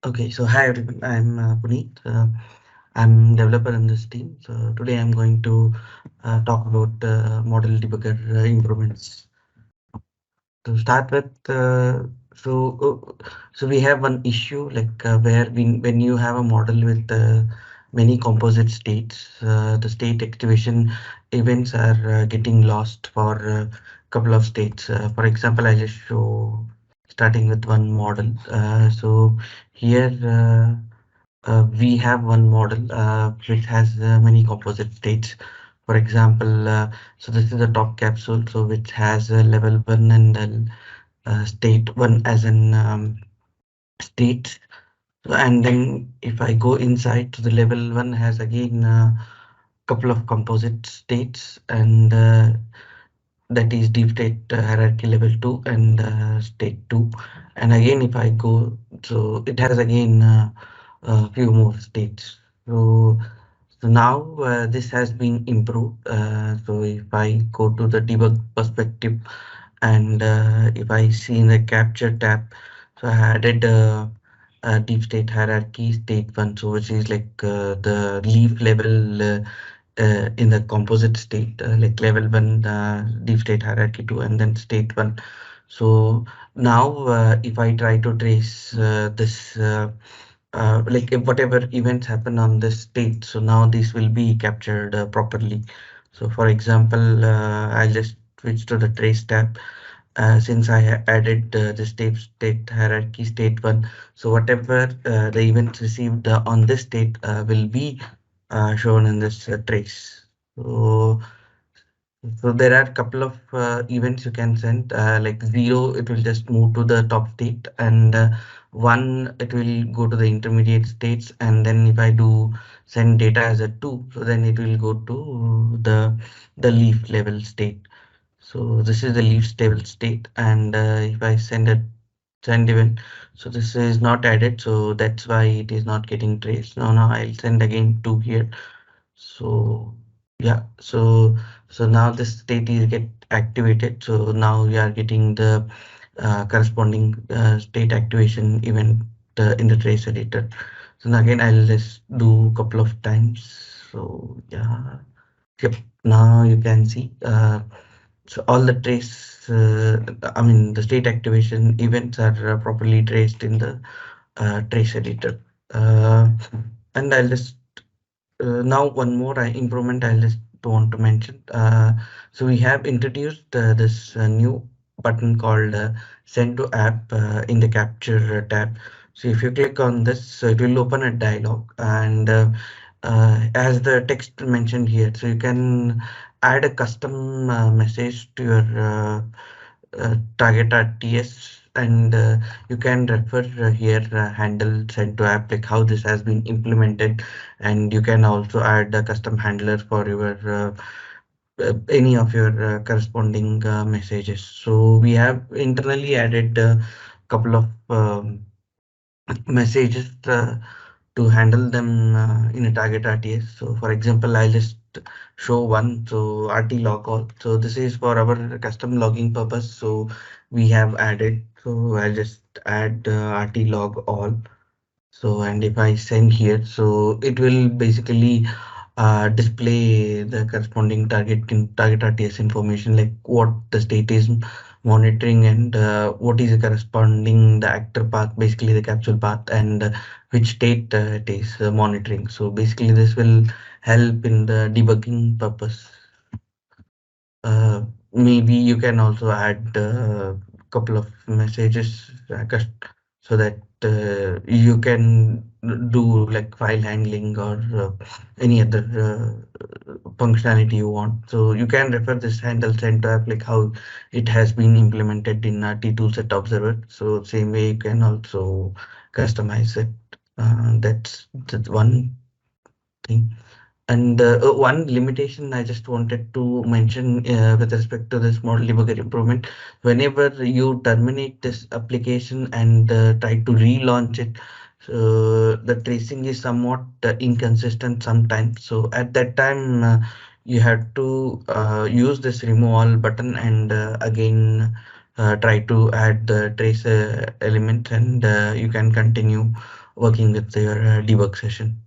Okay, so hi everyone, I'm Puneet. I'm developer in this team. So today I'm going to talk about model debugger improvements. To start with, so we have one issue like where when you have a model with many composite states, the state activation events are getting lost for a couple of states. For example, I just show starting with one model. So here. We have one model which has many composite states. For example, so this is the top capsule, so which has level one and state one as an state. So, and then if I go inside, so the level one has again a couple of composite states, and that is deep state hierarchy level 2 and state 2. And again if I go, so it has again a few more states. So now this has been improved. So if I go to the debug perspective, and if I see in the capture tab, so I added a deep state hierarchy state 1, so which is like the leaf level in the composite state, like level 1 deep state hierarchy 2 and then state 1. So now if I try to trace this like if whatever events happen on this state, so now this will be captured properly. So for example, I'll just switch to the trace tab. Since I added the state hierarchy state 1, so whatever the events received on this state will be shown in this trace. So there are a couple of events you can send, like 0, it will just move to the top state, and 1, it will go to the intermediate states. And then if I do send data as a 2, so then it will go to the leaf level state. So this is the leaf level state, and if I send event, so this is not added, so that's why it is not getting traced. Now I'll send again 2 here. So yeah, so now the state is get activated. So now we are getting the corresponding state activation event in the trace editor. So now again, I'll just do a couple of times. So yeah, yep. Now you can see. So all the trace, I mean the state activation events are properly traced in the trace editor. Uh, and I'll just now one more improvement I just want to mention. So we have introduced this new button called Send to App in the Capture tab. So if you click on this, so it will open a dialog, and as the text mentioned here, so you can add a custom message to your target RTS, and you can refer here handle send to app, like how this has been implemented. And you can also add a custom handler for your any of your corresponding messages. So we have internally added a couple of messages to handle them in a target RTS. So for example, I'll just show one. So RT log all. So this is for our custom logging purpose. So we have added. So I'll just add RT log all. So and if I send here, so it will basically display the corresponding target RTS information, like what the state is monitoring, and what is the corresponding the actor path, basically the capsule path, and which state it is monitoring. So basically this will help in the debugging purpose. Maybe you can also add a couple of messages so that you can do like file handling or any other functionality you want. So you can refer this handle send to app, like how it has been implemented in T-Toolset Observer. So same way you can also customize it. That's one thing. And one limitation I just wanted to mention with respect to this model debugger improvement, whenever you terminate this application and try to relaunch it, so the tracing is somewhat inconsistent sometimes. So at that time, you have to use this remove all button, and again try to add the trace element, and you can continue working with your debug session.